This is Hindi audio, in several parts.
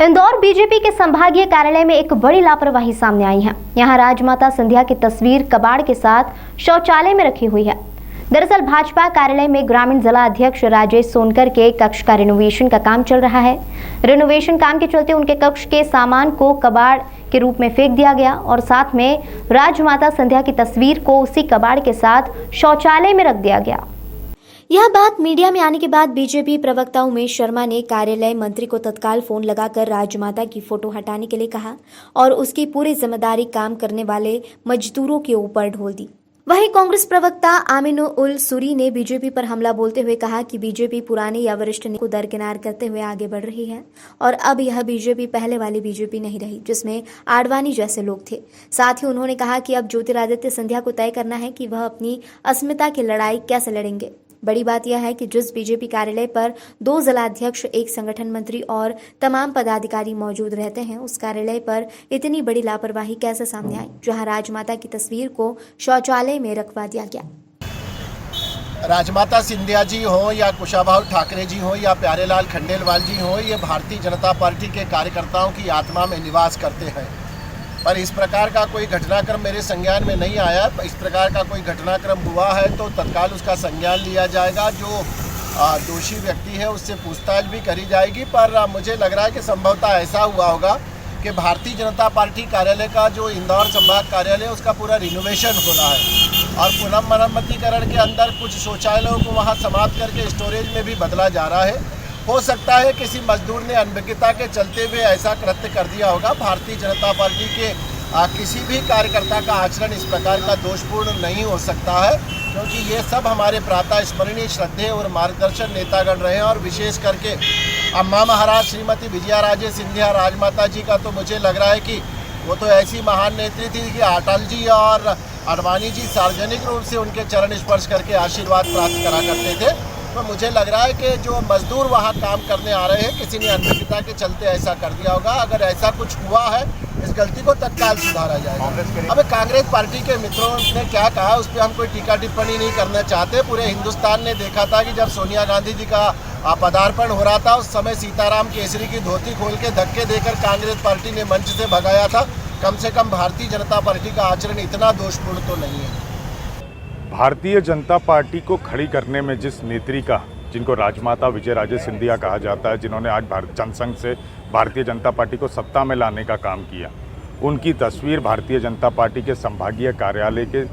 इंदौर बीजेपी के संभागीय कार्यालय में एक बड़ी लापरवाही सामने आई है। यहां राजमाता सिंधिया की तस्वीर कबाड़ के साथ शौचालय में रखी हुई है। दरअसल भाजपा कार्यालय में ग्रामीण जिला अध्यक्ष राजेश सोनकर के कक्ष का रिनोवेशन का काम चल रहा है। रिनोवेशन काम के चलते उनके कक्ष के सामान को कबाड़ के रूप में फेंक दिया गया और साथ में राजमाता सिंधिया की तस्वीर को उसी कबाड़ के साथ शौचालय में रख दिया गया। यह बात मीडिया में आने के बाद बीजेपी प्रवक्ता उमेश शर्मा ने कार्यालय मंत्री को तत्काल फोन लगाकर राजमाता की फोटो हटाने के लिए कहा और उसकी पूरी जिम्मेदारी काम करने वाले मजदूरों के ऊपर ढोल दी। वहीं कांग्रेस प्रवक्ता आमिनुल सूरी ने बीजेपी पर हमला बोलते हुए कहा कि बीजेपी पुराने या वरिष्ठ नेता को दरकिनार करते हुए आगे बढ़ रही है और अब यह बीजेपी पहले वाली बीजेपी नहीं रही जिसमें आडवाणी जैसे लोग थे। साथ ही उन्होंने कहा कि अब ज्योतिरादित्य सिंधिया को तय करना है कि वह अपनी अस्मिता की लड़ाई कैसे लड़ेंगे। बड़ी बात यह है कि जिस बीजेपी कार्यालय पर 2 जिलाध्यक्ष, एक संगठन मंत्री और तमाम पदाधिकारी मौजूद रहते हैं, उस कार्यालय पर इतनी बड़ी लापरवाही कैसे सामने आई, जहां राजमाता की तस्वीर को शौचालय में रखवा दिया गया। राजमाता सिंधिया जी हो या कुशाभाऊ ठाकरे जी हो या प्यारेलाल खंडेलवाल जी हो, ये भारतीय जनता पार्टी के कार्यकर्ताओं की आत्मा में निवास करते हैं। पर इस प्रकार का कोई घटनाक्रम मेरे संज्ञान में नहीं आया। इस प्रकार का कोई घटनाक्रम हुआ है तो तत्काल उसका संज्ञान लिया जाएगा। जो दोषी व्यक्ति है उससे पूछताछ भी करी जाएगी। पर मुझे लग रहा है कि संभवतः ऐसा हुआ होगा कि भारतीय जनता पार्टी कार्यालय का जो इंदौर संभाग कार्यालय है उसका पूरा रिनोवेशन हो रहा है और पुनः मरम्मतीकरण के अंदर कुछ शौचालयों को वहाँ समाप्त करके स्टोरेज में भी बदला जा रहा है। हो सकता है किसी मजदूर ने अनभिज्ञता के चलते हुए ऐसा कृत्य कर दिया होगा। भारतीय जनता पार्टी के किसी भी कार्यकर्ता का आचरण इस प्रकार का दोषपूर्ण नहीं हो सकता है, क्योंकि ये सब हमारे प्रातः स्मरणीय, श्रद्धेय और मार्गदर्शन नेतागण रहे हैं। और विशेष करके अम्मा महाराज श्रीमती विजया राजे सिंधिया राजमाता जी का तो मुझे लग रहा है कि वो तो ऐसी महान नेत्री थी कि अटल जी और आडवाणी जी सार्वजनिक रूप से उनके चरण स्पर्श करके आशीर्वाद प्राप्त करा करते थे। तो मुझे लग रहा है कि जो मजदूर वहाँ काम करने आ रहे हैं किसी ने अनभिज्ञता के चलते ऐसा कर दिया होगा। अगर ऐसा कुछ हुआ है इस गलती को तत्काल सुधारा जाएगा। अब कांग्रेस पार्टी के मित्रों ने क्या कहा उस पर हम कोई टीका टिप्पणी नहीं करना चाहते। पूरे हिंदुस्तान ने देखा था कि जब सोनिया गांधी जी का पदार्पण हो रहा था उस समय सीताराम केसरी की धोती खोल के धक्के देकर कांग्रेस पार्टी ने मंच से भगाया था। कम से कम भारतीय जनता पार्टी का आचरण इतना दोषपूर्ण तो नहीं है। भारतीय जनता पार्टी को खड़ी करने में जिस नेत्री का, जिनको राजमाता विजय राजे सिंधिया कहा जाता है, जिन्होंने आज जनसंघ से भारतीय जनता पार्टी को सत्ता में लाने का काम किया, उनकी तस्वीर भारतीय जनता पार्टी के संभागीय कार्यालय के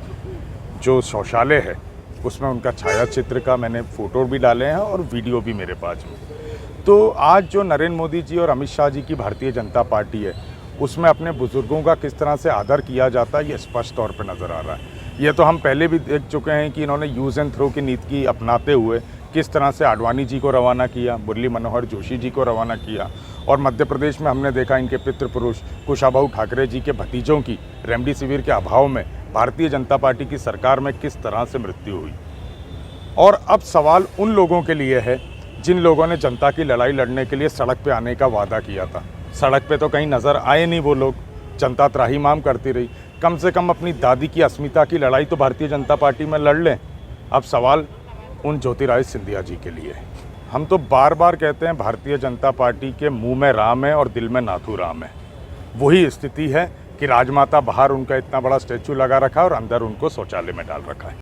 जो शौचालय है उसमें उनका छायाचित्र का मैंने फ़ोटो भी डाले हैं और वीडियो भी मेरे पास में। तो आज जो नरेंद्र मोदी जी और अमित शाह जी की भारतीय जनता पार्टी है उसमें अपने बुजुर्गों का किस तरह से आदर किया जाता है ये स्पष्ट तौर पर नज़र आ रहा है। ये तो हम पहले भी देख चुके हैं कि इन्होंने यूज़ एंड थ्रो की नीति अपनाते हुए किस तरह से आडवाणी जी को रवाना किया, मुरली मनोहर जोशी जी को रवाना किया और मध्य प्रदेश में हमने देखा इनके पितृपुरुष कुशाभाऊ ठाकरे जी के भतीजों की रेमडेसिविर के अभाव में भारतीय जनता पार्टी की सरकार में किस तरह से मृत्यु हुई। और अब सवाल उन लोगों के लिए है जिन लोगों ने जनता की लड़ाई लड़ने के लिए सड़क पर आने का वादा किया था। सड़क पर तो कहीं नज़र आए नहीं वो लोग, जनता त्राहिमाम करती रही। कम से कम अपनी दादी की अस्मिता की लड़ाई तो भारतीय जनता पार्टी में लड़ लें। अब सवाल उन ज्योतिरादित्य सिंधिया जी के लिए है। हम तो बार बार कहते हैं भारतीय जनता पार्टी के मुंह में राम है और दिल में नाथू राम है। वही स्थिति है कि राजमाता बाहर उनका इतना बड़ा स्टैचू लगा रखा है और अंदर उनको शौचालय में डाल रखा है।